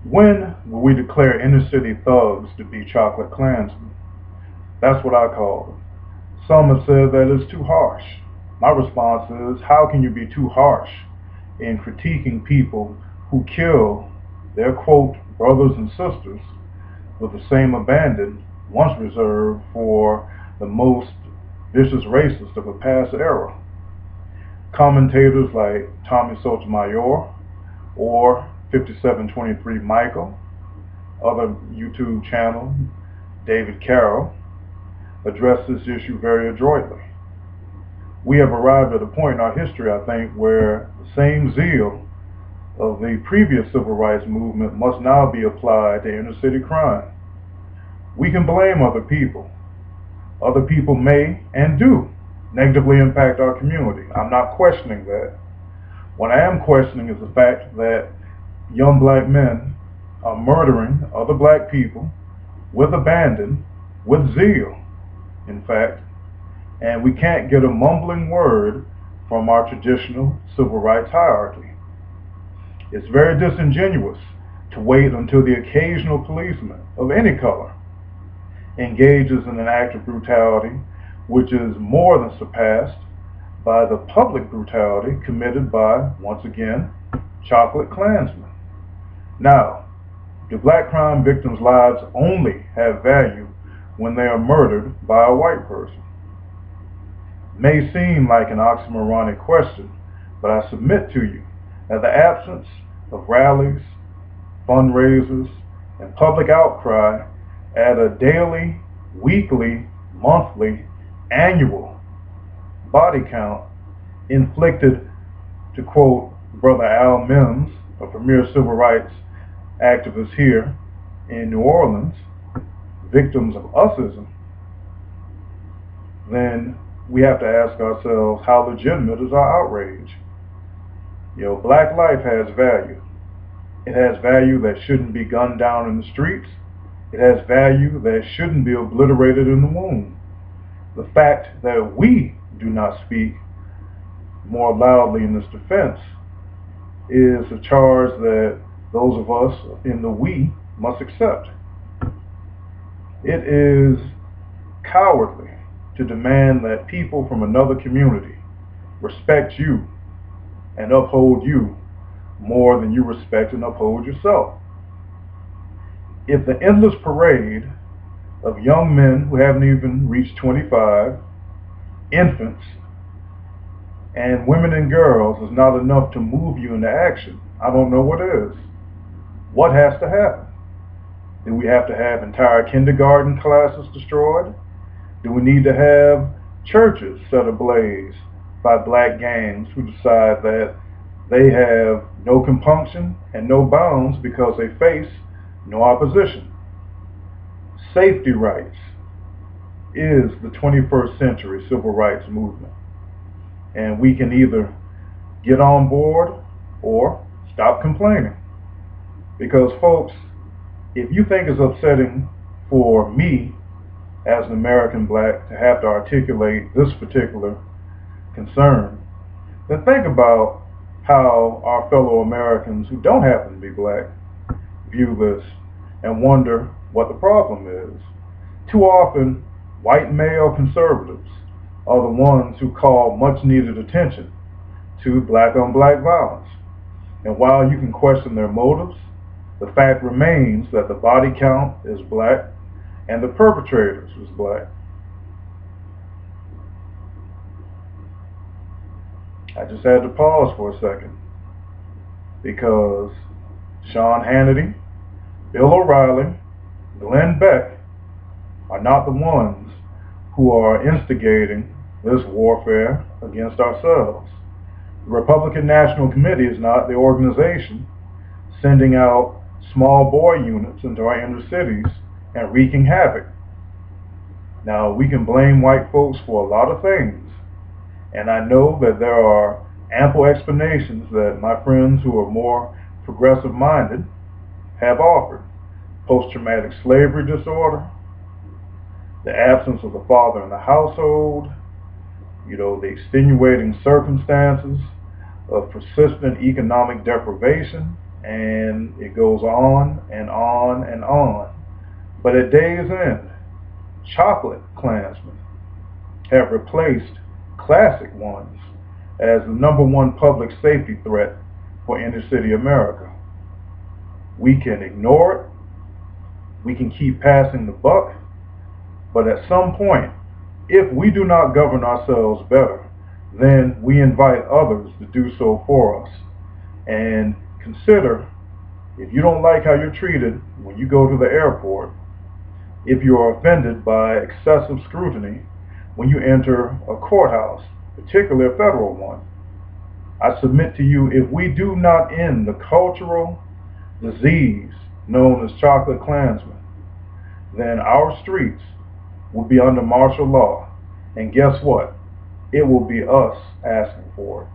When will we declare inner city thugs to be chocolate Klansmen? That's what I call them. Some have said that it's too harsh. My response is, how can you be too harsh in critiquing people who kill their quote brothers and sisters with the same abandon once reserved for the most vicious racists of a past era? Commentators like Tommy Sotomayor or 5723 Michael, other YouTube channel, David Carroll, address this issue very adroitly. We have arrived at a point in our history, I think, where the same zeal of the previous civil rights movement must now be applied to inner city crime. We can blame other people. Other people may and do negatively impact our community. I'm not questioning that. What I am questioning is the fact that young black men are murdering other black people with abandon, with zeal, in fact, and we can't get a mumbling word from our traditional civil rights hierarchy. It's very disingenuous to wait until the occasional policeman of any color engages in an act of brutality which is more than surpassed by the public brutality committed by, once again, chocolate Klansmen. Now, do black crime victims' lives only have value when they are murdered by a white person? May seem like an oxymoronic question, but I submit to you that the absence of rallies, fundraisers, and public outcry at a daily, weekly, monthly, annual body count inflicted, to quote Brother Al Mims, a premier civil rights activist here in New Orleans, victims of usism, then we have to ask ourselves, how legitimate is our outrage? Black life has value. It has value that shouldn't be gunned down in the streets. It has value that shouldn't be obliterated in the womb. The fact that we do not speak more loudly in this defense is a charge that those of us in the we must accept. It is cowardly to demand that people from another community respect you and uphold you more than you respect and uphold yourself. If the endless parade of young men who haven't even reached 25, infants, and women and girls is not enough to move you into action, I don't know what is. What has to happen? Do we have to have entire kindergarten classes destroyed? Do we need to have churches set ablaze by black gangs who decide that they have no compunction and no bounds because they face no opposition? Safety rights is the 21st century civil rights movement. And we can either get on board or stop complaining. Because folks, if you think it's upsetting for me as an American black to have to articulate this particular concern, then think about how our fellow Americans who don't happen to be black view this and wonder what the problem is. Too often, white male conservatives are the ones who call much needed attention to black on black violence. And while you can question their motives, the fact remains that the body count is black and the perpetrators is black. I just had to pause for a second because Sean Hannity, Bill O'Reilly, Glenn Beck are not the ones who are instigating this warfare against ourselves. The Republican National Committee is not the organization sending out small boy units into our inner cities and wreaking havoc. Now, we can blame white folks for a lot of things, and I know that there are ample explanations that my friends who are more progressive minded have offered. Post-traumatic slavery disorder, the absence of the father in the household, the extenuating circumstances of persistent economic deprivation and it goes on and on and on. But at day's end, chocolate Klansmen have replaced classic ones as the number one public safety threat for inner city America. We can ignore it, we can keep passing the buck, but at some point, if we do not govern ourselves better, then we invite others to do so for us. And consider, if you don't like how you're treated when you go to the airport, if you are offended by excessive scrutiny when you enter a courthouse, particularly a federal one, I submit to you, if we do not end the cultural disease known as chocolate Klansmen, then our streets will be under martial law. And guess what? It will be us asking for it.